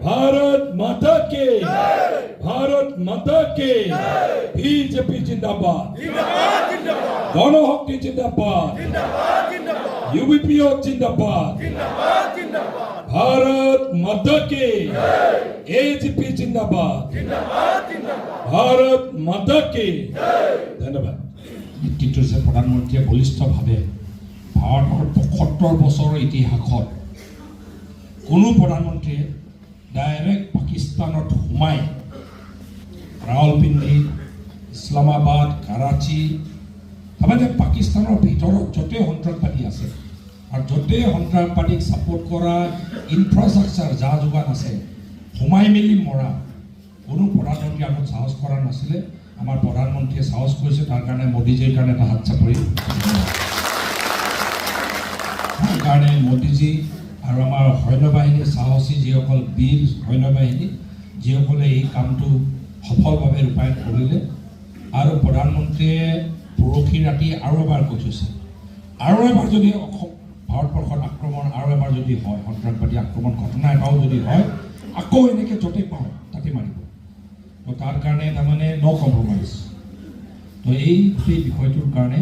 भारत माता के भारत माता के बीजेपी जिंदाबाद गणशक्ति जिंदाबाद यूपीपीओ जिंदाबाद भारत माता के एजीपी जिंदाबाद भारत माता के धन्यवाद। নেতৃত্ব যে প্ৰধানমন্ত্ৰীয়ে বলিষ্ঠভাৱে ভাৰতৰ ৭৫ বছৰৰ ইতিহাসত কোনো প্ৰধানমন্ত্ৰীয়ে ডাইৰেক্ট পাকিস্তানত সোমাই ৰাৱলপিণ্ডি ইছলামাবাদ কাৰাচী তাৰমানে পাকিস্তানৰ ভিতৰত য'তেই সন্ত্ৰাসবাদী আছে আৰু য'তেই সন্ত্ৰাসবাদীক ছাপোৰ্ট কৰা ইনফ্ৰাষ্ট্ৰাকচাৰ যা যোগান আছে সোমাই মেলি মৰা কোনো প্ৰধানমন্ত্ৰী আগত সাহস কৰা নাছিলে। আমাৰ প্ৰধানমন্ত্ৰীয়ে সাহস কৰিছে, তাৰ কাৰণে মোদীজীৰ কাৰণে এটা হাত চাপৰি। তাৰ কাৰণে মোদীজী আৰু আমাৰ সৈন্যবাহিনীৰ সাহসী যিসকল বীৰ সৈন্যবাহিনী যিসকলে এই কামটো সফলভাৱে ৰূপায়ণ কৰিলে। আৰু প্ৰধানমন্ত্ৰীয়ে পৰহি ৰাতি আৰু এবাৰ কৈ থৈছে, আৰু এবাৰ যদি ভাৰতবৰ্ষত আক্ৰমণ আৰু এবাৰ যদি হয়, সন্ত্ৰাসবাদী আক্ৰমণ ঘটনা এটাও যদি হয়, আকৌ এনেকৈ য'তে পাওঁ তাতে মাৰিব। তো তাৰ কাৰণে তাৰমানে ন' কম্প্ৰমাইজ। তো এই গোটেই বিষয়টোৰ কাৰণে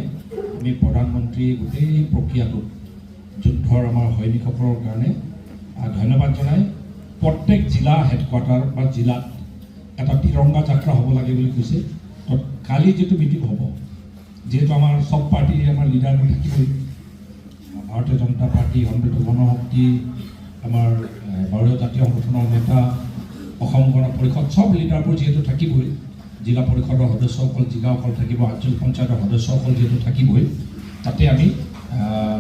আমি প্ৰধানমন্ত্ৰী গোটেই প্ৰক্ৰিয়াটোত যুদ্ধৰ আমাৰ সৈনিকসকলৰ কাৰণে ধন্যবাদ জনাই প্ৰত্যেক জিলা হেডকোৱাৰ্টাৰ বা জিলাত এটা তিৰংগা যাত্ৰা হ'ব লাগে বুলি কৈছে। তো কালি যিটো মিটিং হ'ব, যিহেতু আমাৰ চব পাৰ্টিৰ আমাৰ লিডাৰবোৰ থাকিবই, ভাৰতীয় জনতা পাৰ্টি, সমৃদ্ধ গণশক্তি, আমাৰ ভাৰতীয় জাতীয় সংগঠনৰ নেতা, অসম গণ পৰিষদ, চব লিডাৰবোৰ যিহেতু থাকিবই, জিলা পৰিষদৰ সদস্যসকল, জিলাসকল থাকিব, আঞ্চলিক পঞ্চায়তৰ সদস্যসকল যিহেতু থাকিবই, তাতে আমি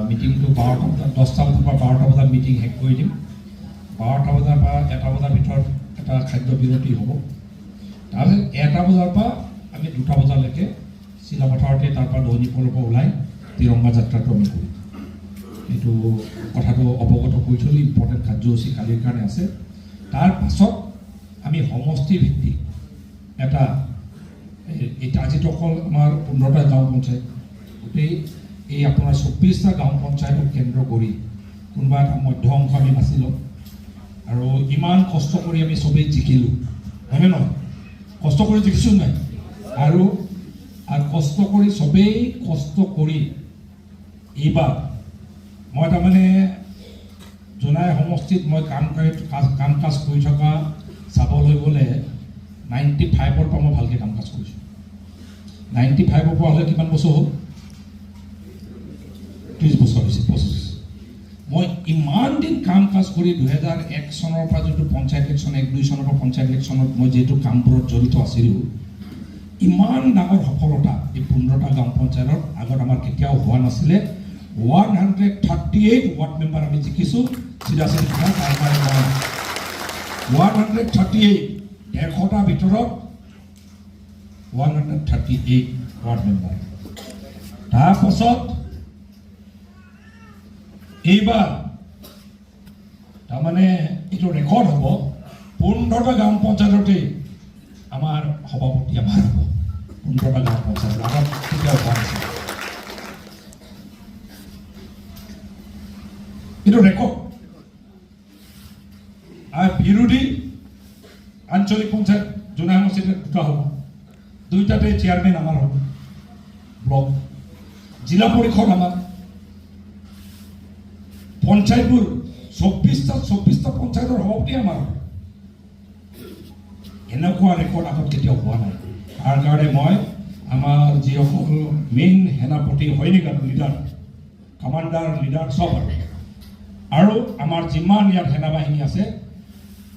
মিটিংটো ১২টা বজাত 10টা বজাৰ পৰা 12টা বজাত মিটিং শেষ কৰি দিম। 12টা বজাৰ পৰা 1টা বজাৰ ভিতৰত এটা খাদ্য বিৰতি হ'ব। তাৰপিছত 1টা বজাৰ পৰা আমি 2টা বজালৈকে চিলাপথাৰতে তাৰপৰা দৈনিকৰ পৰা ওলাই তিৰংগা যাত্ৰাটো আমি কৰিম। এইটো কথাটো অৱগত কৰি থৈ ইম্পৰ্টেণ্ট কাৰ্যসূচী কালিৰ কাৰণে আছে। তাৰ পাছত আমি সমষ্টি ভিত্তিক এটা আজিতো অকল আমাৰ 15টা গাঁও পঞ্চায়ত, গোটেই এই আপোনাৰ 24টা গাঁও পঞ্চায়তক কেন্দ্ৰ কৰি কোনোবা এটা মধ্য অংশ আমি বাছি ল'ম। আৰু ইমান কষ্ট কৰি আমি চবেই জিকিলোঁ, হয়নে নহয়? কষ্ট কৰি জিকিছোঁ নাই? আৰু কষ্ট কৰি চবেই কষ্ট কৰি এইবাৰ মই তাৰমানে জোনাই সমষ্টিত মই কাম কাজ কৰি থকা চাবলৈ গ'লে 95ৰ পৰা মই ভালকৈ কাম কাজ কৰিছোঁ। 95ৰ পৰা হ'লে কিমান বছৰ হ'ল? 30 বছৰ হৈছে, 25। মই ইমান দিন কাম কাজ কৰি 2001 চনৰ পৰা যিটো পঞ্চায়ত ইলেকশ্যন 1-2 চনৰ পৰা পঞ্চায়ত ইলেকশ্যনত মই যিহেতু কামবোৰত জড়িত আছিলোঁ, ইমান ডাঙৰ সফলতা এই 15টা গাঁও পঞ্চায়তৰ আগত আমাৰ কেতিয়াও হোৱা নাছিলে। 138 ৱাৰ্ড মেম্বাৰ আমি জিকিছোঁ। চিধাচিধি কথা, তাৰ কাৰণে 138 150টাৰ ভিতৰত 138 ৱাৰ্ড মেম্বাৰ। তাৰপাছত এইবাৰ তাৰমানে এইটো ৰেকৰ্ড হ'ব, 15টা গাঁও পঞ্চায়ততে আমাৰ সভাপতি আমাৰ হ'ব। 15টা গাঁও পঞ্চায়ত আগত কেতিয়াও হোৱা নাছিল। এইটো ৰেকৰ্ড। আৰু বিৰোধী আঞ্চলিক পঞ্চায়ত জোনাই সমষ্টিত 2টা হ'ব, 2টাতে চেয়াৰমেন আমাৰ হ'ব, ব্লক জিলা পৰিষদ আমাৰ, পঞ্চায়তবোৰ 24টা পঞ্চায়তৰ সভাপতি আমাৰ হ'ব। এনেকুৱা ৰেকৰ্ড আগত কেতিয়াও হোৱা নাই। তাৰ কাৰণে মই আমাৰ যিসকল মেইন সেনাপতি সৈনিক লিডাৰ, কামাণ্ডাৰ লিডাৰ চব আৰু আমাৰ যিমান ইয়াত সেনাবাহিনী আছে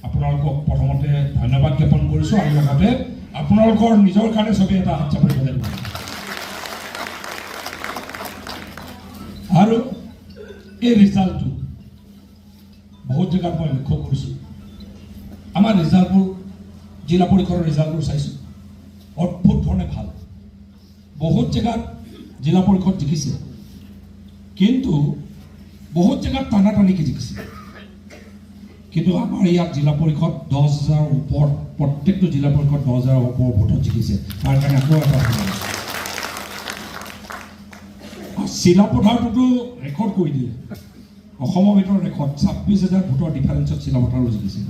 আপোনালোকক প্ৰথমতে ধন্যবাদ জ্ঞাপন কৰিছোঁ। আৰু লগতে আপোনালোকৰ নিজৰ কাৰণে চবেই এটা হাত চাপৰি বজাই দিব। আৰু এই ৰিজাল্টটো বহুত জেগাত মই লক্ষ্য কৰিছোঁ। আমাৰ ৰিজাল্টবোৰ জিলা পৰিষদৰ ৰিজাল্টবোৰ চাইছোঁ, অদ্ভুত ধৰণে ভাল। বহুত জেগাত জিলা পৰিষদ জিকিছে, কিন্তু বহুত জেগাত টানাটানিকৈ জিকিছে। কিন্তু আমাৰ ইয়াত জিলা পৰিষদ 10,000 ওপৰত, প্ৰত্যেকটো জিলা পৰিষদ 10,000 ওপৰ ভোটত জিকিছে। তাৰ কাৰণে আকৌ এটা চিলাপথাৰটোতো ৰেকৰ্ড কৰি দিলে, অসমৰ ভিতৰত ৰেকৰ্ড 26,000 ভোটৰ ডিফাৰেঞ্চত চিলাপথাৰো জিকিছে।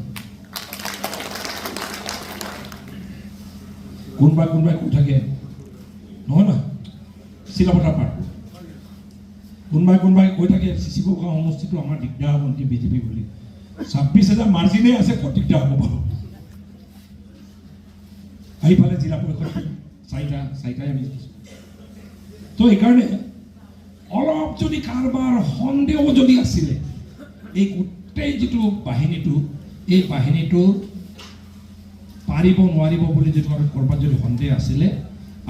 কোনোবাই কৈ থাকে নহয় নহয় চিলাপথাৰ পাৰ কোনোবাই কৈ থাকে চিচি গাঁও সমষ্টিটো আমাৰ দিগদাৰ হ'ব নেকি বিজেপি বুলি 26,000 মাৰ্জিনেই আছে ক'ত দিগদাৰ হ'ব বাৰু আহিফালে জিলা পৰিষদ চাৰিটাই আমি দেখিছোঁ তো সেইকাৰণে অলপ যদি কাৰোবাৰ সন্দেহ যদি আছিলে এই গোটেই যিটো বাহিনীটো এই বাহিনীটো পাৰিব নোৱাৰিব বুলি যদি ক'ৰবাত যদি সন্দেহ আছিলে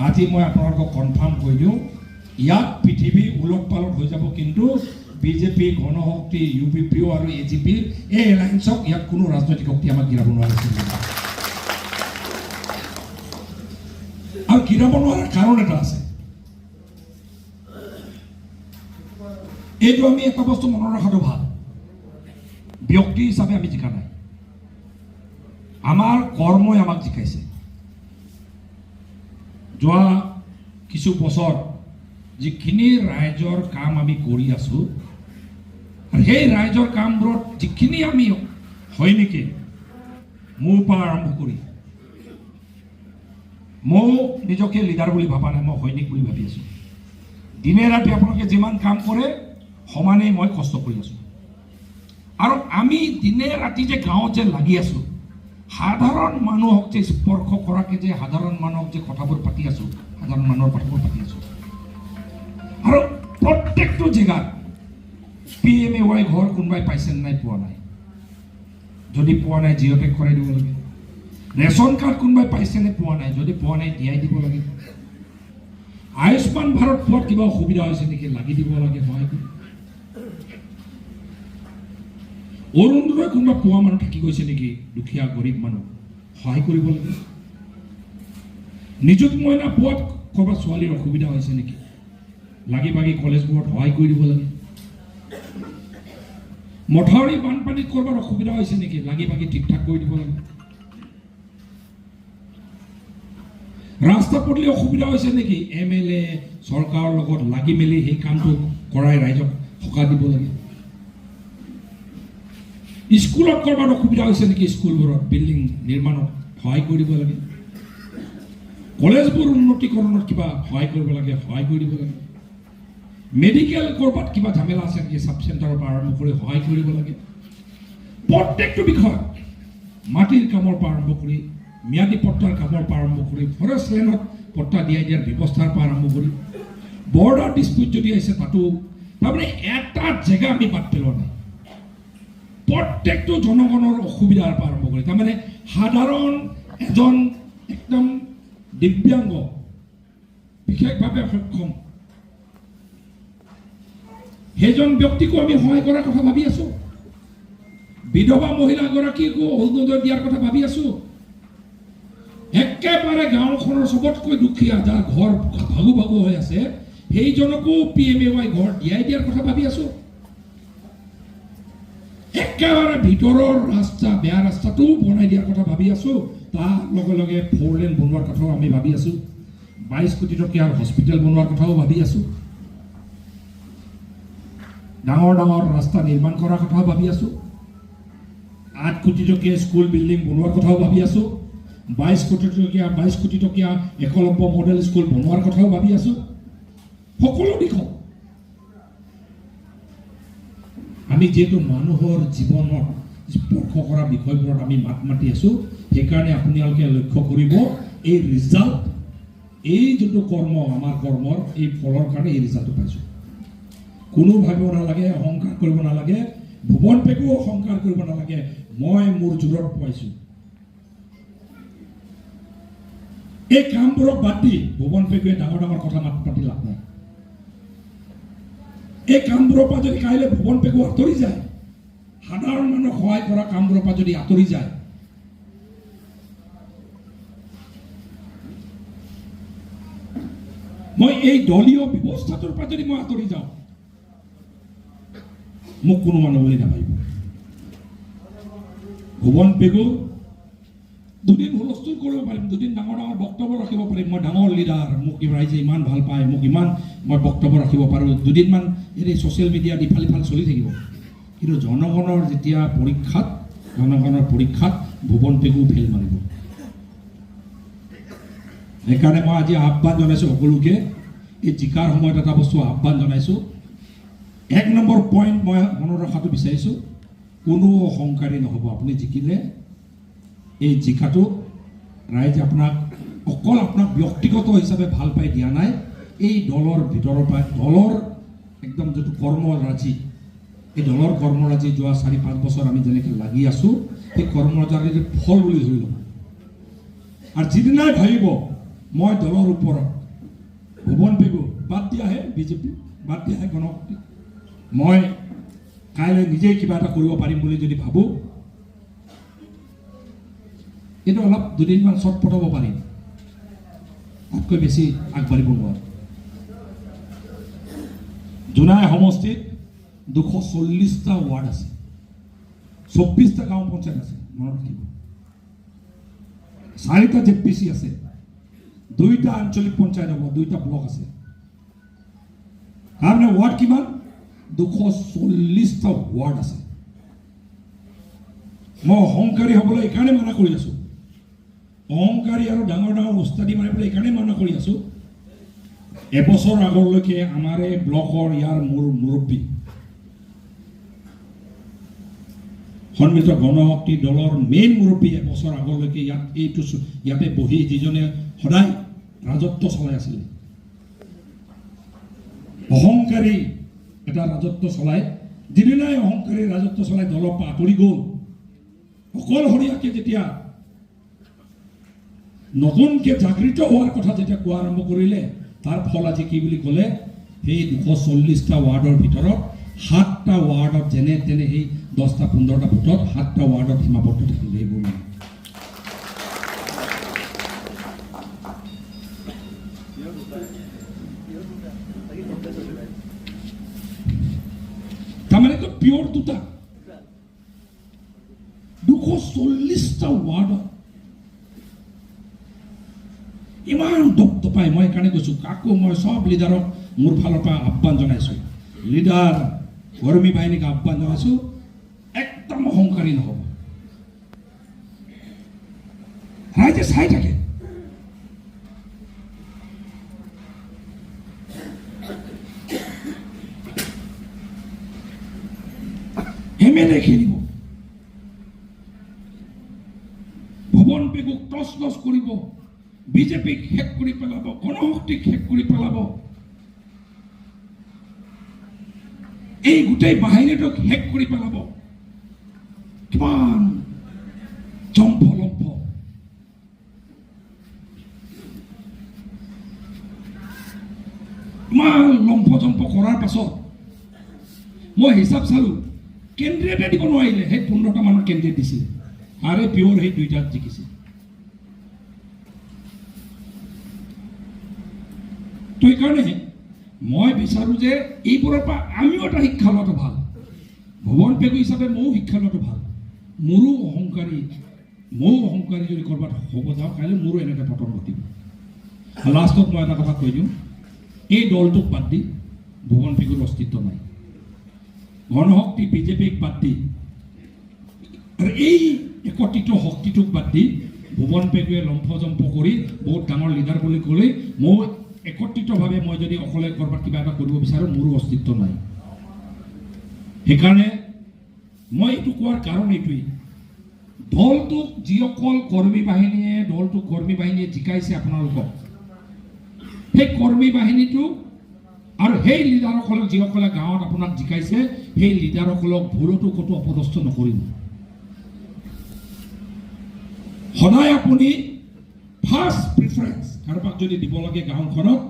আজি মই আপোনালোকক কনফাৰ্ম কৰি দিওঁ ইয়াত পৃথিৱী ওলট পালট হৈ যাব কিন্তু বিজেপি গণশক্তি UPPO আৰু AGPৰ এই এলায়েন্সক ইয়াত কোনো ৰাজনৈতিক শক্তি আমাক গিৰাব নোৱাৰিছিল আৰু গিৰাব নোৱাৰাৰ কাৰণ এটা আছে এইটো আমি এটা বস্তু মনত ৰখাটো ভাল ব্যক্তি হিচাপে আমি জিকা নাই আমাৰ কৰ্মই আমাক জিকাইছে যোৱা কিছু বছৰ যিখিনি ৰাইজৰ কাম আমি কৰি আছোঁ আৰু সেই ৰাইজৰ কামবোৰত যিখিনি আমি হয় নেকি মোৰ পৰা আৰম্ভ কৰি মই নিজকে লিডাৰ বুলি ভাবা নাই মই সৈনিক বুলি ভাবি আছোঁ দিনে ৰাতি আপোনালোকে যিমান কাম কৰে সমানেই মই কষ্ট কৰি আছোঁ আৰু আমি দিনে ৰাতি যে গাঁৱত যে লাগি আছোঁ সাধাৰণ মানুহক যে স্পৰ্শ কৰাকে যে সাধাৰণ মানুহক যে কথাবোৰ পাতি আছোঁ সাধাৰণ মানুহৰ কথাবোৰ পাতি আছোঁ আৰু প্ৰত্যেকটো জেগাত PMAY ঘৰ কোনোবাই পাইছে নাই পোৱা নাই যদি পোৱা নাই জিঅ'টেক কৰাই দিব লাগে ৰেচন কাৰ্ড কোনোবাই পাইছেনে পোৱা নাই যদি পোৱা নাই দিয়াই দিব লাগে আয়ুষ্মান ভাৰত পোৱাত কিবা অসুবিধা হৈছে নেকি লাগি দিব লাগে সহায় কৰি অৰুণোদয় কোনোবা পোৱা মানুহ থাকি গৈছে নেকি দুখীয়া গৰীব মানুহ সহায় কৰিব লাগে নিযুত মইনা পোৱাত ক'ৰবাত ছোৱালীৰ অসুবিধা হৈছে নেকি লাগি ভাগি কলেজবোৰত সহায় কৰি দিব লাগে মথাউৰি বানপানীত ক'ৰবাত অসুবিধা হৈছে নেকি লাগি ভাগি ঠিক ঠাক কৰি দিব লাগে ৰাস্তা পদূলি অসুবিধা হৈছে নেকি MLA চৰকাৰৰ লগত লাগি মেলি সেই কামটো কৰাই ৰাইজক সকাহ দিব লাগে স্কুলত ক'ৰবাত অসুবিধা হৈছে নেকি স্কুলবোৰত বিল্ডিং নিৰ্মাণত সহায় কৰি দিব লাগে কলেজবোৰ উন্নতিকৰণত কিবা সহায় কৰিব লাগে সহায় কৰি দিব লাগে মেডিকেল ক'ৰবাত কিবা ঝামেলা আছে নেকি চাব চেণ্টাৰৰ পৰা আৰম্ভ কৰি সহায় কৰিব লাগে প্ৰত্যেকটো বিষয় মাটিৰ কামৰ পৰা আৰম্ভ কৰি ম্যাদী পট্টাৰ কামৰ পৰা আৰম্ভ কৰি ফৰেষ্ট লেণ্ডত পট্টা দিয়াই দিয়াৰ ব্যৱস্থাৰ পৰা আৰম্ভ কৰি বৰ্ডাৰ ডিস্পিউট যদি আহিছে তাতো তাৰমানে এটা জেগা আমি বাদ পেলোৱা নাই প্ৰত্যেকটো জনগণৰ অসুবিধাৰ পৰা আৰম্ভ কৰি তাৰমানে সাধাৰণ এজন একদম দিব্যাংগ বিশেষভাৱে সক্ষম সেইজন ব্যক্তিকো আমি সহায় কৰাৰ কথা ভাবি আছোঁ বিধৱা মহিলাগৰাকীকো অৰুণোদয় দিয়াৰ কথা ভাবি আছোঁ একেবাৰে গাঁওখনৰ চবতকৈ দুখীয়া যাৰ ঘৰ ভাগু ভাগু হৈ আছে সেইজনকো PMAY ঘৰ দিয়াই দিয়াৰ কথা ভাবি আছোঁ একেবাৰে ভিতৰৰ ৰাস্তা বেয়া ৰাস্তাটো বনাই দিয়াৰ কথা ভাবি আছোঁ তাৰ লগে লগে 4 লেন বনোৱাৰ কথাও আমি ভাবি আছোঁ 22 কোটি টকীয়াৰ হস্পিটেল বনোৱাৰ কথাও ভাবি আছোঁ ডাঙৰ ডাঙৰ ৰাস্তা নিৰ্মাণ কৰাৰ কথাও ভাবি আছোঁ 8 কোটি টকীয়া স্কুল বিল্ডিং বনোৱাৰ কথাও ভাবি আছোঁ 22 কোটি টকীয়া একলব্য মডেল স্কুল বনোৱাৰ কথাও ভাবি আছোঁ সকলো দিশত আমি যিহেতু মানুহৰ জীৱনত স্পৰ্শ কৰা বিষয়বোৰত আমি মাত মাতি আছোঁ সেইকাৰণে আপোনালোকে লক্ষ্য কৰিব এই ৰিজাল্ট এই যোনটো কৰ্ম আমাৰ কৰ্মৰ এই ফলৰ কাৰণে এই ৰিজাল্টটো পাইছোঁ কোনো ভাবিব নালাগে অহংকাৰ কৰিব নালাগে ভুৱন পেগুও অহংকাৰ কৰিব নালাগে মই মোৰ জোৰত পাইছোঁ এই কামবোৰক বাদ দি ভুৱন পেগুৱে ডাঙৰ ডাঙৰ কথা মাত মাতি লাভ নাই এই কামবোৰৰ পৰা যদি কাইলৈ ভুৱন পেগু আঁতৰি যায় সাধাৰণ মানুহক সহায় কৰা কামবোৰৰ পৰা যদি আঁতৰি যায় মই এই দলীয় ব্যৱস্থাটোৰ পৰা যদি মই আঁতৰি যাওঁ মোক কোনো মানুহ বুলি নাভাবিব ভুৱন পেগু দুদিন হুলস্থুল কৰিব পাৰিম দুদিন ডাঙৰ ডাঙৰ বক্তব্য ৰাখিব পাৰিম মই ডাঙৰ লিডাৰ মোক ৰাইজে ইমান ভাল পায় মোক ইমান মই বক্তব্য ৰাখিব পাৰোঁ দুদিনমান এই ছ'চিয়েল মিডিয়াত ইফাল ইফাল চলি থাকিব কিন্তু জনগণৰ যেতিয়া জনগণৰ পৰীক্ষাত ভুৱন পেগু ফেল মাৰিব সেইকাৰণে মই আজি আহ্বান জনাইছোঁ সকলোকে, এই জিকাৰ সময়ত এটা বস্তু আহ্বান জনাইছোঁ। 1 নম্বৰ পইণ্ট মই মনত ৰখাটো বিচাৰিছোঁ, কোনো অহংকাৰী নহ'ব। আপুনি জিকিলে এই জিকাটো ৰাইজে আপোনাক অকল আপোনাক ব্যক্তিগত হিচাপে ভাল পাই দিয়া নাই, এই দলৰ ভিতৰৰ পৰা দলৰ একদম যিটো কৰ্মৰাজি, এই দলৰ কৰ্মৰাজি যোৱা 4-5 বছৰ আমি যেনেকৈ লাগি আছোঁ, সেই কৰ্মৰাজিৰ ফল বুলি ধৰি ল'ব। আৰু যিদিনাই ভাবিব মই দলৰ ওপৰত ভুৱন পেগু বাদ দিয়াহে বিজেপি, বাদ দিয়াহে গণশক্তি, মই কাইলৈ নিজেই কিবা এটা কৰিব পাৰিম বুলি যদি ভাবোঁ, কিন্তু অলপ দুদিনমান চট পটাব পাৰিম, তাতকৈ বেছি আগবাঢ়িব নোৱাৰোঁ। জোনাই সমষ্টিত 240টা ৱাৰ্ড আছে, 24টা গাঁও পঞ্চায়ত আছে, মনত ৰাখিব। 4টা জেপিচি আছে, 2টা আঞ্চলিক পঞ্চায়ত হ'ব, 2টা ব্লক আছে। তাৰমানে ৱাৰ্ড কিমান? 240টা ৱাৰ্ড আছে। মই অহংকাৰী হ'বলৈ এইকাৰণে মানা কৰি আছোঁ, অহংকাৰী আৰু ডাঙৰ ডাঙৰ উস্তাদি মাৰিবলৈ এইকাৰণে মানা কৰি আছোঁ। এবছৰ আগলৈকে আমাৰ এই ব্লকৰ ইয়াৰ মুৰব্বী সন্মিলিত গণশক্তি দলৰ মেইন মুৰব্বী এবছৰ আগলৈকে ইয়াতে বহি যিজনে সদায় ৰাজত্ব চলাই আছিলে, অহংকাৰী এটা ৰাজত্ব চলাই, যিদিনাই অহংকাৰী ৰাজত্ব চলাই দলৰ পৰা আঁতৰি গ'ল, অকলশৰীয়াকৈ যেতিয়া নতুনকৈ জাগৃত হোৱাৰ কথা যেতিয়া কোৱা আৰম্ভ কৰিলে, তাৰ ফল আজি কি বুলি ক'লে, সেই 240টা ৱাৰ্ডৰ ভিতৰত 7টা ৱাৰ্ডত যেনে তেনে সেই 10-15টা ভোটত 7টা ৱাৰ্ডত সীমাবদ্ধ থাকিলে। এইবোৰ তাৰমানেতো পিয়ৰ দুটা 240টা ৱাৰ্ডত ইমান দপদপাই। মই সেইকাৰণে কৈছোঁ, কাকো মই চব লিডাৰক মোৰ ফালৰ পৰা আহ্বান জনাইছোঁ, লিডাৰ কৰ্মী বাহিনীক আহ্বান জনাইছোঁ, একদম অহংকাৰী নহ'ব। ৰাইজে চাই থাকে, MLA খেলিব, ভুৱন পেগুক টচ টচ কৰিব, বিজেপিক শেষ কৰি পেলাব, গণশক্তিক শেষ কৰি পেলাব, এই গোটেই বাহিনীটোক শেষ কৰি পেলাব। কিমান জম্প লম্ফ, ইমান লম্ফ জম্প কৰাৰ পাছত মই হিচাপ চালোঁ, কেন্দ্ৰীয়তে দিব নোৱাৰিলে, সেই 15টা মানৰ কেন্দ্ৰীয় দিছিলে, আৰু পিয়ৰ সেই 2টাত জিকিছে। তো সেইকাৰণে মই বিচাৰোঁ যে এইবোৰৰ পৰা আমিও এটা শিক্ষা লোৱাটো ভাল। ভুৱন পেগু হিচাপে ময়ো শিক্ষা লোৱাটো ভাল। মোৰো অহংকাৰী যদি ক'ৰবাত হ'ব যাওঁ, কাইলৈ মোৰো এনেকৈ পতন ঘটিব। লাষ্টত মই এটা কথা কৈ দিওঁ, এই দলটোক বাদ দি ভুৱন পেগুৰ অস্তিত্ব নাই। গণশক্তি বিজেপিক বাদ দি আৰু এই একত্ৰিত শক্তিটোক বাদ দি ভুৱন পেগুৱে লম্ফজম্প কৰি বহুত ডাঙৰ লিডাৰ বুলি ক'লে, মই একত্ৰিতভাৱে মই যদি অকলে ক'ৰবাত কিবা এটা কৰিব বিচাৰোঁ, মোৰো অস্তিত্ব নাই। সেইকাৰণে মই এইটো কোৱাৰ কাৰণ এইটোৱেই, দলটোক যিসকল কৰ্মী বাহিনীয়ে জিকাইছে আপোনালোকক, সেই কৰ্মী বাহিনীটোক আৰু সেই লিডাৰসকলক যিসকলে গাঁৱত আপোনাক জিকাইছে, সেই লিডাৰসকলক ভুলতো ক'তো অপদস্থ নকৰিব। সদায় আপুনি ফাৰ্ষ্ট প্ৰিফাৰেঞ্চ কাৰোবাক যদি দিব লাগে গাঁওখনত,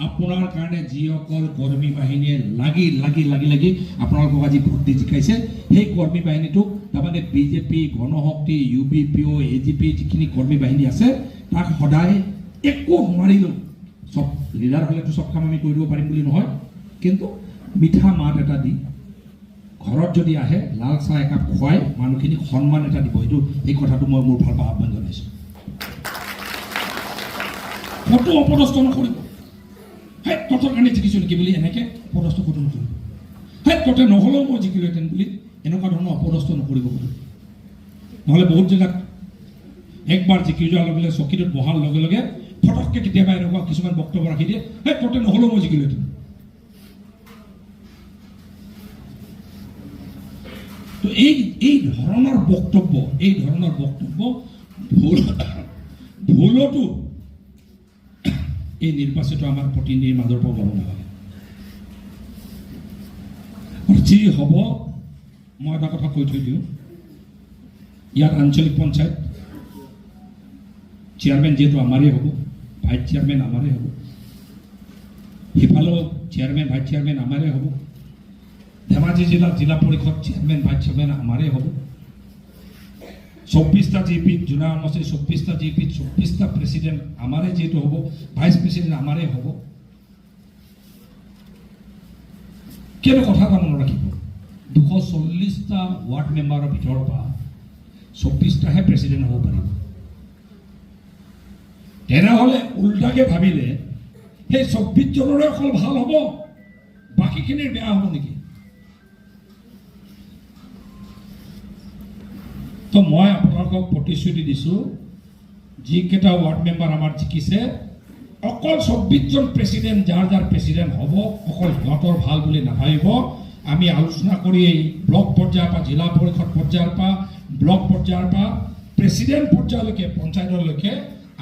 আপোনাৰ কাৰণে যিসকল কৰ্মী বাহিনীয়ে লাগি আপোনালোকক আজি ভোট দি জিকাইছে, সেই কৰ্মী বাহিনীটোক, তাৰমানে বিজেপি, গণশক্তি, UBPO, AGP যিখিনি কৰ্মী বাহিনী আছে, তাক সদায় একো নোৱাৰিলেও, চব লিডাৰ হ'লেতো চব কাম আমি কৰি দিব পাৰিম বুলি নহয়, কিন্তু মিঠা মাত এটা দি ঘৰত যদি আহে লাল চাহ একাপ খুৱাই মানুহখিনিক সন্মান এটা দিব। এই কথাটো মই মোৰ ফালৰ পৰা আহ্বান জনাইছোঁ। ক'তো অপদস্থ নকৰিব। সেই তহঁতৰ কাৰণে জিকিছোঁ নেকি বুলি এনেকৈ অপদস্থ ক'তো নকৰিব। সেই তহঁতে নহ'লেও মই জিকিলোহেঁতেন বুলি এনেকুৱা ধৰণৰ অপদস্থ নকৰিব। নহ'লে বহুত জেগাত একবাৰ জিকি যোৱাৰ লগে লগে চকীটোত বহাৰ লগে লগে ফটক ফটককৈ কেতিয়াবা এনেকুৱা কিছুমান বক্তব্য ৰাখি দিয়ে, সেই তহঁতে নহ'লেও মই জিকিলোঁ এইটো। তো এই ধৰণৰ বক্তব্য ভুলতো এই নিৰ্বাচিত আমাৰ প্ৰতিনিধিৰ মাজৰ পৰা ওলাব নালাগে। যি হ'ব মই এটা কথা কৈ থৈ দিওঁ, ইয়াত আঞ্চলিক পঞ্চায়ত চেয়াৰমেন যিহেতু আমাৰেই হ'ব, ভাইচ চেয়াৰমেন আমাৰেই হ'ব, সিফালেও চেয়াৰমেন ভাইচ চেয়াৰমেন আমাৰেই হ'ব, ধেমাজি জিলাত জিলা পৰিষদ চেয়াৰমেন ভাইচ চেয়াৰমেন আমাৰেই হ'ব, 24টা জিপিত জোনা সমষ্টিৰ 24টা জিপিত 24টা প্ৰেচিডেণ্ট আমাৰে যিহেতু হ'ব, ভাইচ প্ৰেচিডেণ্ট আমাৰেই হ'ব। কিন্তু কথা এটা মনত ৰাখিব, 240টা ৱাৰ্ড মেম্বাৰৰ ভিতৰৰ পৰা 24টাহে প্ৰেচিডেণ্ট হ'ব পাৰিব। তেনেহ'লে উল্টাকৈ ভাবিলে সেই 24জনৰে অকল ভাল হ'ব, বাকীখিনিৰ বেয়া হ'ব নেকি? তো মই আপোনালোকক প্ৰতিশ্ৰুতি দিছোঁ, যিকেইটা ৱাৰ্ড মেম্বাৰ আমাৰ জিকিছে, অকল 24জন প্ৰেচিডেণ্ট যাৰ প্ৰেচিডেণ্ট হ'ব, অকল সিহঁতৰ ভাল বুলি নাভাবিব। আমি আলোচনা কৰি এই ব্লক পৰ্যায়ৰ পৰা, জিলা পৰিষদ পৰ্যায়ৰ পৰা, ব্লক পৰ্যায়ৰ পৰা প্ৰেচিডেণ্ট পৰ্যায়লৈকে, পঞ্চায়তলৈকে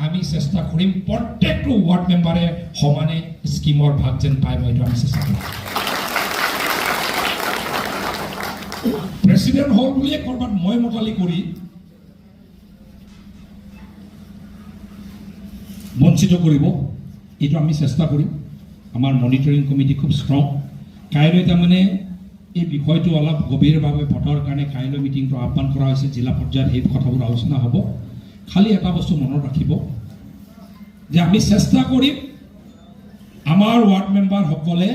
আমি চেষ্টা কৰিম প্ৰত্যেকটো ৱাৰ্ড মেম্বাৰে সমানে স্কিমৰ ভাগ যেন পায়, মই এইটো আমি চেষ্টা কৰিম। প্ৰেচিডেণ্ট হ'ল বুলিয়ে ক'ৰবাত মই মতালি কৰি বঞ্চিত কৰিব, এইটো আমি চেষ্টা কৰিম। আমাৰ মনিটৰিং কমিটি খুব ষ্ট্ৰং। কাইলৈ তাৰমানে এই বিষয়টো অলপ গভীৰভাৱে ভোটৰ কাৰণে কাইলৈ মিটিংটো আহ্বান কৰা হৈছে, জিলা পৰ্যায়ত এই কথাবোৰ আলোচনা হ'ব। খালি এটা বস্তু মনত ৰাখিব যে আমি চেষ্টা কৰিম আমাৰ ৱাৰ্ড মেম্বাৰসকলে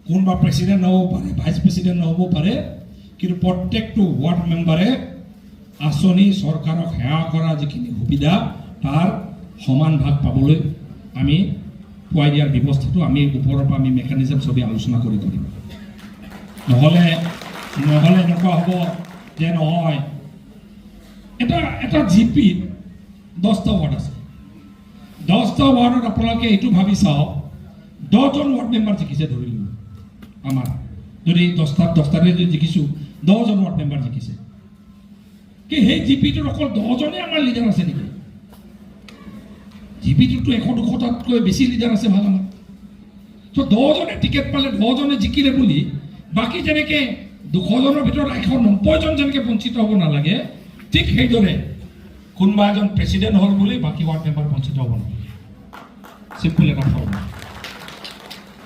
কোনোবা প্ৰেচিডেণ্ট নহ'ব পাৰে, ভাইচ প্ৰেচিডেণ্ট নহ'ব পাৰে, কিন্তু প্ৰত্যেকটো ৱাৰ্ড মেম্বাৰে আঁচনি চৰকাৰক সেৱা কৰা যিখিনি সুবিধা তাৰ সমান ভাগ পাবলৈ আমি পোৱাই দিয়াৰ ব্যৱস্থাটো আমি ওপৰৰ পৰা আমি মেকানিজম চবেই আলোচনা কৰিম। নহ'লে এনেকুৱা হ'ব যে নহয়, এটা জিপিত 10টা ৱাৰ্ড আছে, 10টা ৱাৰ্ডত আপোনালোকে এইটো ভাবি চাওক, 10জন ৱাৰ্ড মেম্বাৰ জিকিছে ধৰি ল'লোঁ, আমাৰ যদি 10টাৰে যদি জিকিছোঁ, 10জন ৱাৰ্ড মেম্বাৰ জিকিছে, কি সেই জিপিটোত অকল 10জনেই আমাৰ লিডাৰ আছে নেকি? জিপিটোতো 100-200টাতকৈ বেছি লিডাৰ আছে ভাল আমাৰ। ত' 10জনে টিকেট পালে, 10জনে জিকিলে বুলি বাকী যেনেকৈ 200জনৰ ভিতৰত 190জন যেনেকৈ বঞ্চিত হ'ব নালাগে, ঠিক সেইদৰে কোনোবা এজন প্ৰেচিডেণ্ট হ'ল বুলি বাকী ৱাৰ্ড মেম্বাৰ বঞ্চিত হ'ব নালাগে। চিম্পল এটা ফৰ্মুলা।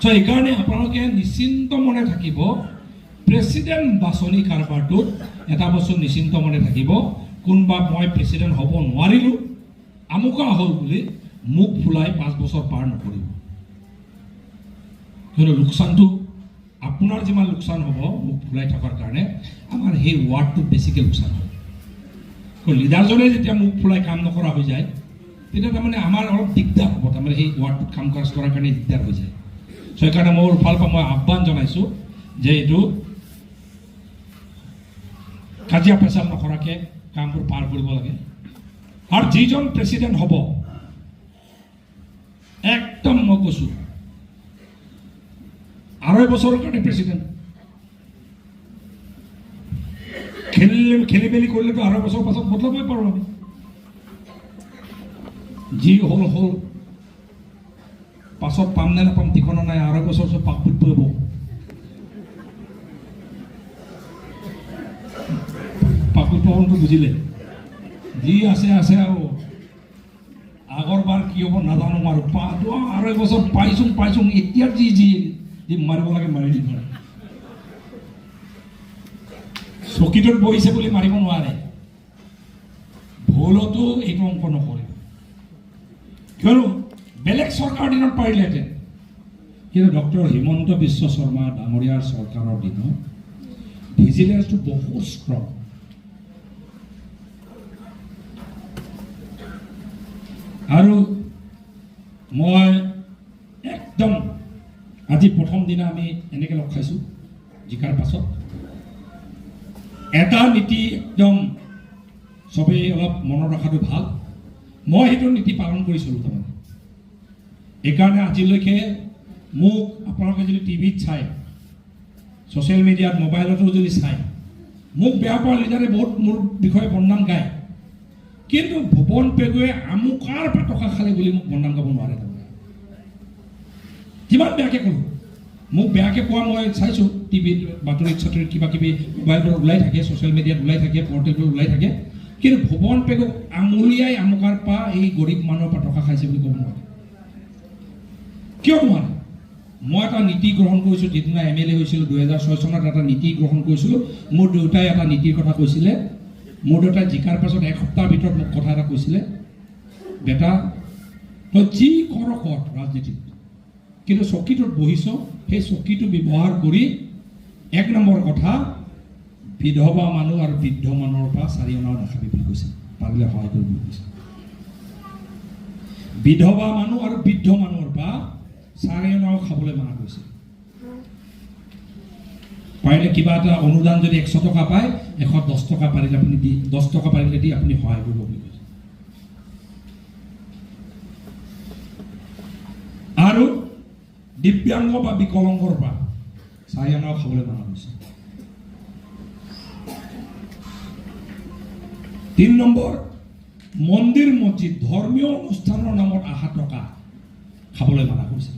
চ' সেইকাৰণে আপোনালোকে নিশ্চিন্ত মনে থাকিব, প্ৰেচিডেণ্ট বাছনি কাৰবাৰটোত এটা বস্তু নিশ্চিন্ত মনে থাকিব, কোনোবা মই প্ৰেচিডেণ্ট হ'ব নোৱাৰিলোঁ, আমুকা হ'ল বুলি মুখ ফুলাই 5 বছৰ পাৰ নকৰিব। কিন্তু লোকচানটো আপোনাৰ যিমান লোকচান হ'ব মুখ ফুলাই থকাৰ কাৰণে, আমাৰ সেই ৱাৰ্ডটোত বেছিকৈ লোকচান হ'ব। লিডাৰজনে যেতিয়া মুখ ফুলাই কাম নকৰা হৈ যায়, তেতিয়া তাৰমানে আমাৰ অলপ দিগদাৰ হ'ব, তাৰমানে সেই ৱাৰ্ডটোত কাম কাজ কৰাৰ কাৰণে দিগদাৰ হৈ যায়। চ' সেইকাৰণে মোৰ ফালৰ পৰা মই আহ্বান জনাইছোঁ যে এইটো কাজিয়া পেচাল নকৰাকৈ কামবোৰ পাৰ কৰিব লাগে। আৰু যিজন প্ৰেচিডেণ্ট হ'ব, একদম মই কৈছোঁ 2.5 বছৰৰ কাৰণে প্ৰেচিডেণ্ট, খেলি মেলি কৰিলেতো 2.5 বছৰ পাছত বদলাবই পাৰোঁ আমি। যি হ'ল পাছত পাম নে নাপাম ঠিকনা নাই, 2.5 বছৰ পিছত পাক পুত পৰিব। পাকুত পাবনটো বুজিলে, যি আছে আৰু আগৰবাৰ কি হ'ব নাজানো আৰু 2.5 বছৰ পাইছোঁ, এতিয়াৰ যি মাৰিব লাগে মাৰি দিব। চকীটোত বহিছে বুলি মাৰিব নোৱাৰে, ভুলতো এইটো অংক নকৰে, কিয়নো বেলেগ চৰকাৰ দিনত পাৰিলেহেঁতেন, কিন্তু ডক্টৰ হিমন্ত বিশ্ব শৰ্মা ডাঙৰীয়াৰ চৰকাৰৰ দিনত ভিজিলেন্সটো বহুত ষ্ট্ৰং। আৰু মই একদম আজি প্ৰথম দিনা আমি এনেকৈ লগ খাইছোঁ জিকাৰ পাছত, এটা নীতি একদম চবেই অলপ মনত ৰখাটো ভাল, মই সেইটো নীতি পালন কৰিছিলোঁ। তাৰমানে এইকাৰণে আজিলৈকে মোক আপোনালোকে যদি টিভিত চায়, ছ'চিয়েল মিডিয়াত, মোবাইলতো যদি চায়, মোক বেয়া পোৱা লিডাৰে বহুত মোৰ বিষয়ে বদনাম গায়, কিন্তু ভুৱন পেগুৱে আমুকাৰ পৰা টকা খালে বুলি মোক বদনাম গাব নোৱাৰে। যিমান বেয়াকৈ ক'লোঁ, মোক বেয়াকৈ কোৱা মই চাইছোঁ, টিভিত, বাতৰিত চাতৰিত কিবা কিবি মোবাইলটো ওলাই থাকে, ছ'চিয়েল মিডিয়াত ওলাই থাকে, পৰ্টেলবোৰ ওলাই থাকে, কিন্তু ভুৱন পেগুক আঙুলিয়াই আমুকাৰ পৰা এই গৰীব মানুহৰ পৰা টকা খাইছে বুলি ক'ব নোৱাৰে। কিয় নোৱাৰে? মই এটা নীতি গ্ৰহণ কৰিছোঁ, যিদিনা MLA হৈছিলোঁ 2006 চনত এটা নীতি গ্ৰহণ কৰিছিলোঁ। মোৰ দেউতাই এটা নীতিৰ কথা কৈছিলে। মোৰ দেউতাই জিকাৰ পাছত এসপ্তাহৰ ভিতৰত মোক কথা এটা কৈছিলে, বেটা তই যি কৰ ৰাজনীতিত, কিন্তু চকীটোত বহিছ, সেই চকীটো ব্যৱহাৰ কৰি 1 নম্বৰ কথা, বিধৱা মানুহ আৰু বৃদ্ধ মানুহৰ পৰা 4 অনাও নাখাবি বুলি কৈছে, পাৰিলে সহায় কৰিব বুলি কৈছে। বিধৱা মানুহ আৰু বৃদ্ধ মানুহৰ পৰা 4 অনাও খাবলৈ মানা কৰিছে। পাৰিলে কিবা এটা অনুদান যদি 100 টকা পায়, 110 টকা পাৰিলে আপুনি দি, 10 টকা পাৰিলে দি আপুনি সহায় কৰিব বুলি কৈছে। আৰু দিব্যাংগ বা বিকলাংগৰ পৰা 4 অনাও খাবলৈ মানা কৰিছে। 3 নম্বৰ, মন্দিৰ মছজিদ ধৰ্মীয় অনুষ্ঠানৰ নামত অহা টকা খাবলৈ মানা কৰিছে।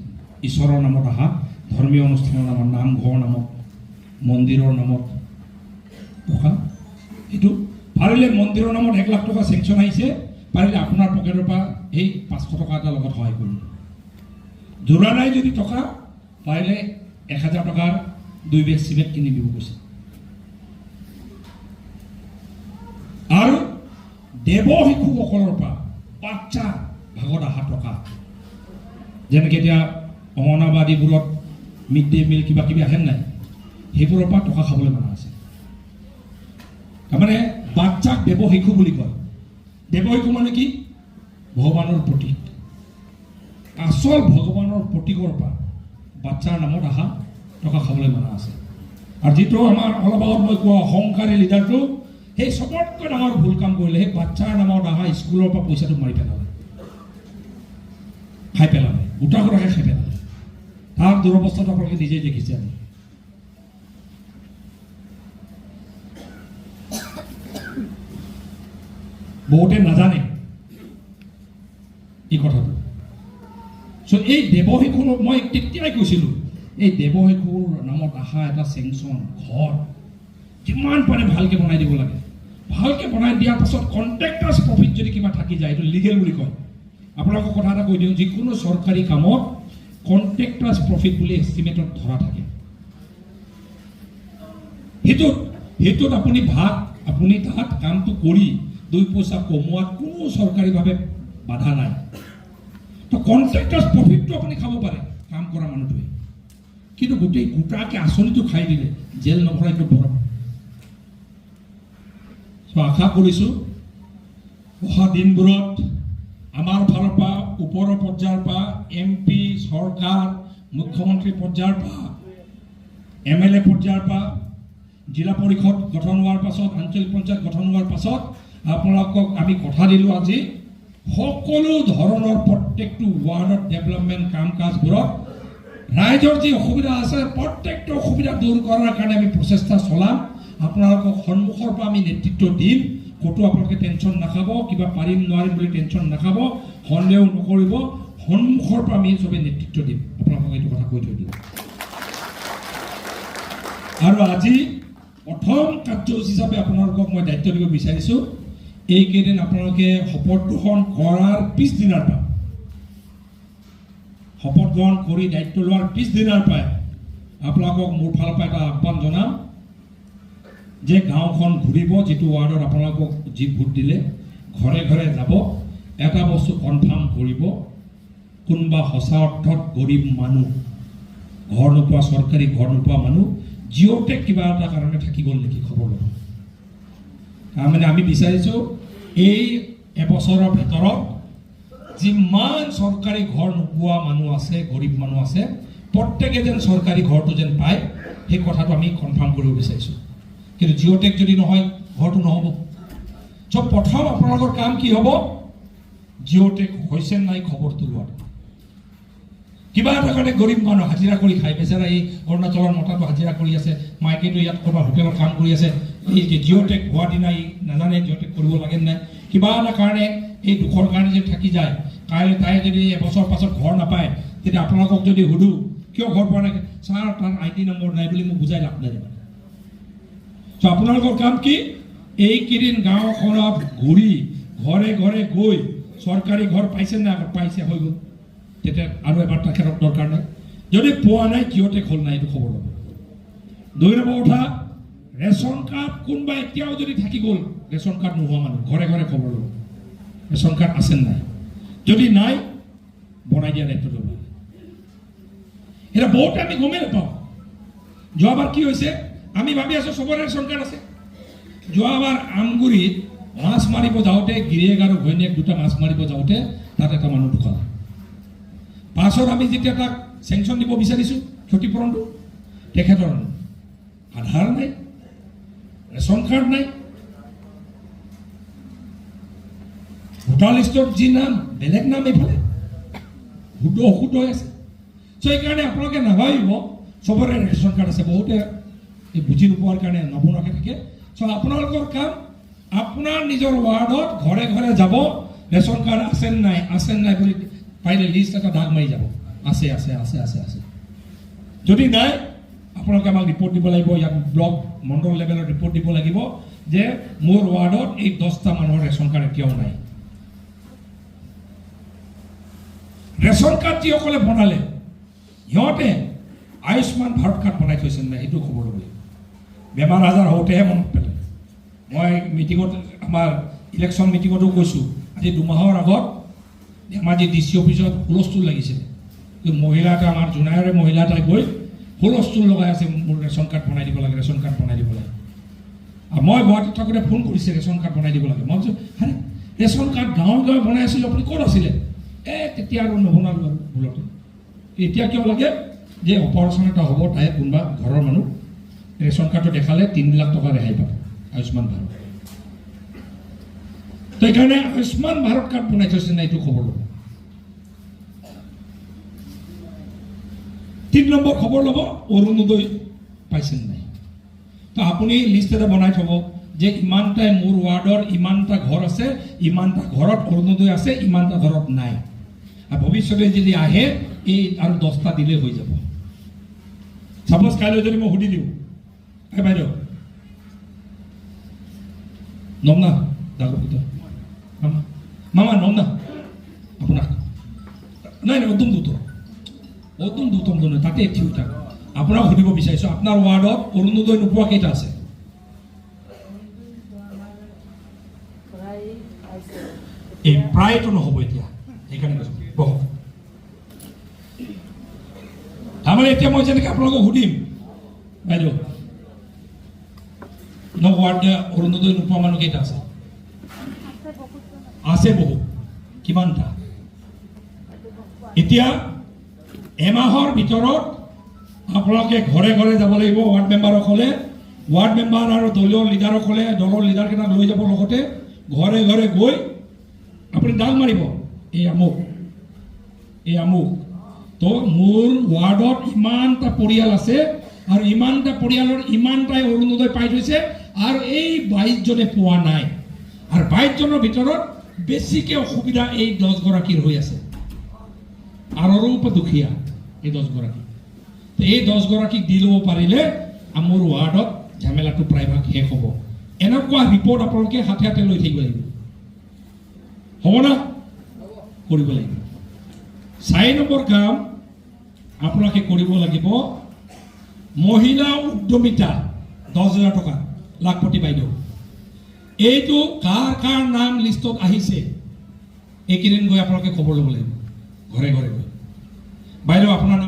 ঈশ্বৰৰ নামত অহা ধৰ্মীয় অনুষ্ঠানৰ নামত, নামঘৰৰ নামত, মন্দিৰৰ নামত টকা, এইটো পাৰিলে মন্দিৰৰ নামত 1 লাখ টকা চেংচন আহিছে, পাৰিলে আপোনাৰ পকেটৰ পৰা এই 500 টকা এটা লগত সহায় কৰিব। যোৰা নাই যদি টকা, পাৰিলে 1000 টকাৰ 2 বেগ চিমেণ্ট কিনি দিব কৈছে। আৰু দেৱ শিশুসকলৰ পৰা বাচ্চা ভাগত অহা টকা, যেনেকৈ এতিয়া অংগনাবাদীবোৰত মিড ডে মিল কিবা কিবি আহে নাই, সেইবোৰৰ পৰা টকা খাবলৈ মানা আছে। তাৰমানে বাচ্চাক দেৱ শিশু বুলি কয়। দেৱ শিশু মানে কি? ভগৱানৰ প্ৰতীক। আচল ভগৱানৰ প্ৰতীকৰ পৰা বাচ্চাৰ নামত অহা টকা খাবলৈ মানা আছে। আৰু যিটো আমাৰ অলপ আগত মই কোৱা অহংকাৰী লিডাৰটো, সেই চবতকৈ ডাঙৰ ভুল কাম কৰিলে। সেই বাচ্চাৰ নামত অহা স্কুলৰ পৰা পইচাটো মাৰি পেলালে, খাই পেলালে, গোটা গোটাকৈ খাই পেলালে। তাৰ দুৰৱস্থাটো আপোনালোকে নিজেই দেখিছে। আমি বহুতে নাজানে এই কথাটো। এই দেৱ শিশুৰ মই তেতিয়াই কৈছিলোঁ, এই দেৱ শিশুৰ নামত অহা এটা চেংচন ঘৰ যিমান পাৰে ভালকৈ বনাই দিব লাগে। ভালকৈ বনাই দিয়াৰ পাছত কণ্ট্ৰেক্টাৰ্ছ প্ৰফিট যদি কিবা থাকি যায়, এইটো লিগেল বুলি কয়। আপোনালোকক কথা এটা কৈ দিওঁ, যিকোনো চৰকাৰী কামত কণ্ট্ৰেক্টাৰ্ছ প্ৰফিট বুলি এষ্টিমেটত ধৰা থাকে। সেইটোত আপুনি আপুনি তাত কামটো কৰি 2 পইচা কমোৱাত কোনো চৰকাৰীভাৱে বাধা নাই। তো কণ্ট্ৰেক্টাৰ্ছ প্ৰফিটটো আপুনি খাব পাৰে কাম কৰা মানুহটোৱে, কিন্তু গোটেই গোটাকৈ আঁচনিটো খাই দিলে জেল নভৰাইতো ভৰাব। আশা কৰিছোঁ অহা দিনবোৰত আমাৰ ফালৰ পৰা ওপৰৰ পৰ্যায়ৰ পৰা MP, চৰকাৰ, মুখ্যমন্ত্ৰী পৰ্যায়ৰ পৰা, MLA পৰ্যায়ৰ পৰা, জিলা পৰিষদ গঠন হোৱাৰ পাছত, আঞ্চলিক পঞ্চায়ত গঠন হোৱাৰ পাছত আপোনালোকক আমি কথা দিলোঁ, আজি সকলো ধৰণৰ প্ৰত্যেকটো ৱাৰ্ডত ডেভেলপমেণ্ট কাম কাজবোৰত ৰাইজৰ যি অসুবিধা আছে, প্ৰত্যেকটো অসুবিধা দূৰ কৰাৰ কাৰণে আমি প্ৰচেষ্টা চলাম। আপোনালোকক সন্মুখৰ পৰা আমি নেতৃত্ব দিম। ক'তো আপোনালোকে টেনশ্যন নাখাব, কিবা পাৰিম নোৱাৰিম বুলি টেনশ্যন নাখাব, সন্দেহ নকৰিব। সন্মুখৰ পৰা আমি চবেই নেতৃত্ব দিম। আপোনালোকক এইটো কথা কৈ থৈ দিম। আৰু আজি প্ৰথম কাৰ্যসূচী হিচাপে আপোনালোকক মই দায়িত্ব দিব বিচাৰিছোঁ, এইকেইদিন আপোনালোকে শপত গ্ৰহণ কৰাৰ পিছদিনাৰ পৰা, শপত গ্ৰহণ কৰি দায়িত্ব লোৱাৰ পিছদিনাৰ পৰাই আপোনালোকক মোৰ ফালৰ পৰা এটা আহ্বান জনাম যে গাঁওখন ঘূৰিব, যিটো ৱাৰ্ডত আপোনালোকক যি ভোট দিলে, ঘৰে ঘৰে যাব, এটা বস্তু কনফাৰ্ম কৰিব, কোনোবা সঁচা অৰ্থত গৰীব মানুহ, ঘৰ নোপোৱা, চৰকাৰী ঘৰ নোপোৱা মানুহ জিঅ'টেক কিবা এটা কাৰণে থাকি গ'ল নেকি খবৰ ল'ব। তাৰমানে আমি বিচাৰিছোঁ এই এবছৰৰ ভিতৰত যিমান চৰকাৰী ঘৰ নোপোৱা মানুহ আছে, গৰীব মানুহ আছে, প্ৰত্যেকে যেন চৰকাৰী ঘৰটো যেন পায়, সেই কথাটো আমি কনফাৰ্ম কৰিব বিচাৰিছোঁ। কিন্তু জিঅ'টেক যদি নহয়, ঘৰটো নহ'ব। চ' প্ৰথম আপোনালোকৰ কাম কি হ'ব? জিঅ'টেক হৈছে নাই খবৰটো লোৱাটো। কিবা এটা কাৰণে গৰীব মানুহ হাজিৰা কৰি খাই বেচেৰা এই অৰুণাচলৰ মতাটো হাজিৰা কৰি আছে মাইকীটো ইয়াত ক'ৰবাত হোটেলত কাম কৰি আছে এই যে জিঅ'টেক হোৱা দিনা নাজানে জিঅ'টেক কৰিব লাগে নাই কিবা এটা কাৰণে এই দুখৰ কাৰণে যদি থাকি যায় কাইলৈ তাই যদি এবছৰ পাছত ঘৰ নাপায় তেতিয়া আপোনালোকক যদি সুধোঁ কিয় ঘৰ পোৱা নাই ছাৰ তাৰ ID নম্বৰ নাই বুলি মোক বুজাই লাভ নাই চ' আপোনালোকৰ কাম কি এইকেইদিন গাঁওখনত ঘূৰি ঘৰে ঘৰে গৈ চৰকাৰী ঘৰ পাইছে নে আগত পাইছে হৈ গ'ল তেতিয়া আৰু এবাৰ তেখেতক দৰকাৰ নাই যদি পোৱা নাই জিঅ'টেক হ'ল নাই এইটো খবৰ ল'ব 2 নম্বৰ কথা ৰেচন কাৰ্ড কোনোবা এতিয়াও যদি থাকি গ'ল ৰেচন কাৰ্ড নোহোৱা মানুহ ঘৰে ঘৰে খবৰ ল'ব ৰেচন কাৰ্ড আছে নাই যদি নাই বনাই দিয়া দায়িত্ব ল'ব এটা বহুত আমি গমেই নাপাওঁ যোৱাবাৰ কি হৈছে আমি ভাবি আছোঁ চবৰে ৰেচন কাৰ্ড আছে যোৱাবাৰ আমগুৰিত মাছ মাৰিব যাওঁতে গিৰিয়েক আৰু ঘৈণীয়েক দুটা মাছ মাৰিব যাওঁতে তাত এটা মানুহ ঢুকাল পাছত আমি যেতিয়া তাক চেংচন দিব বিচাৰিছোঁ ক্ষতিপূৰণটো তেখেতৰ আধাৰ নাই ৰেচন কাৰ্ড নাই ভোটাৰ লিষ্টত যি নাম বেলেগ নাম এইফালে অশুদ্ধ হৈ আছে চ' সেইকাৰণে আপোনালোকে নাভাবিব চবৰে ৰেচন কাৰ্ড আছে বহুতে এই বুজি নোপোৱাৰ কাৰণে নবনোৱাকৈ থাকে চ' আপোনালোকৰ কাম আপোনাৰ নিজৰ ৱাৰ্ডত ঘৰে ঘৰে যাব ৰেচন কাৰ্ড আছে নাই বুলি পাৰিলে লিষ্ট এটা দাগ মাৰি যাব আছে আছে আছে আছে আছে যদি নাই আপোনালোকে আমাক ৰিপৰ্ট দিব লাগিব ইয়াত ব্লক মণ্ডল লেভেলত ৰিপৰ্ট দিব লাগিব যে মোৰ ৱাৰ্ডত এই 10টা মানুহৰ ৰেচন কাৰ্ড এতিয়াও নাই ৰেচন কাৰ্ড যিসকলে বনালে সিহঁতে আয়ুষ্মান ভাৰত কাৰ্ড বনাই থৈছে নাই সেইটো খবৰ ল'ব লাগিব বেমাৰ আজাৰ হওঁতেহে মনত পেলায় মই মিটিঙত আমাৰ ইলেকশ্যন মিটিঙতো কৈছোঁ আজি 2 মাহৰ আগত ধেমাজি DC অফিচত হুলস্থুল লাগিছিলে মহিলা এটা আমাৰ জোনাইৰে মহিলা এটাই গৈ হুলস্থুল লগাই আছে মোৰ ৰেচন কাৰ্ড বনাই দিব লাগে ৰেচন কাৰ্ড বনাই দিব লাগে আৰু মই গুৱাহাটীত থাকোঁতে ফোন কৰিছে ৰেচন কাৰ্ড বনাই দিব লাগে মই কৈছোঁ আৰে ৰেচন কাৰ্ড গাঁৱে গাঁৱে বনাই আছিলোঁ আপুনি ক'ত আছিলে তেতিয়া আৰু নবনালোঁ আৰু ভুলতে এতিয়া কিয় লাগে যে অপাৰেশ্যন এটা হ'ব তাই কোনোবা ঘৰৰ মানুহ ৰেচন কাৰ্ডটো দেখালে 3 লাখ টকা ৰেহাই পাব আয়ুষ্মান ভাৰত তো এইকাৰণে আয়ুষ্মান ভাৰত কাৰ্ড বনাই থৈছে নাই এইটো খবৰ ল'ব 3 নম্বৰ খবৰ ল'ব অৰুণোদয় পাইছে নাই তো আপুনি লিষ্ট এটা বনাই থ'ব যে ইমানটাই মোৰ ৱাৰ্ডৰ ইমানটা ঘৰ আছে ইমানটা ঘৰত অৰুণোদয় আছে ইমানটা ঘৰত নাই আৰু ভৱিষ্যতে যদি আহে এই আৰু 10টা দিলে হৈ যাব সাপোজ কাইলৈ যদি মই সুধি দিওঁ এই বাইদেউ নমনা ডাঙৰ মামা নমনা আপোনাক নাই অদম দুতম নহয় তাতে থিউটা আপোনাক সুধিব বিচাৰিছোঁ আপোনাৰ ৱাৰ্ডত অৰুণোদয় নোপোৱা কেইটা আছে এই প্ৰায়টো নহ'ব এতিয়া সেইকাৰণে কৈছোঁ বহক তাৰমানে এতিয়া মই যেনেকৈ আপোনালোকক সুধিম বাইদেউ ৱাৰ্ড অৰুণোদয় নোপোৱা মানুহ কেইটা আছে আছে বহু কিমানটা এতিয়া এমাহৰ ভিতৰত আপোনালোকে ঘৰে ঘৰে যাব লাগিব ৱাৰ্ড মেম্বাৰসকলে ৱাৰ্ড মেম্বাৰ আৰু দলীয় লিডাৰসকলে দলৰ লিডাৰকেইটাক লৈ যাব লগতে ঘৰে ঘৰে গৈ আপুনি দাগ মাৰিব এই আমুক তো মোৰ ৱাৰ্ডত ইমানটা পৰিয়াল আছে আৰু ইমানটা পৰিয়ালৰ ইমানটাই অৰুণোদয় পাই থৈছে আৰু এই 22 জনে পোৱা নাই আৰু 22 জনৰ ভিতৰত বেছিকৈ অসুবিধা এই 10 গৰাকীৰ হৈ আছে আৰু দুখীয়া এই 10 গৰাকী তো এই 10 গৰাকীক দি ল'ব পাৰিলে মোৰ ৱাৰ্ডত ঝামেলাটো প্ৰায়ভাগ শেষ হ'ব এনেকুৱা ৰিপৰ্ট আপোনালোকে হাতে হাতে লৈ থাকিব লাগিব হ'ব না কৰিব লাগিব 4 নম্বৰ কাম আপোনালোকে কৰিব লাগিব মহিলা উদ্যমিতা 10,000 টকা লাখপতি বাইদেউ এইটো কাৰ নাম লিষ্টত আহিছে এইকেইদিন গৈ আপোনালোকে খবৰ ল'ব লাগিব ঘৰে ঘৰে গৈ বাইদেউ আপোনাৰ নাম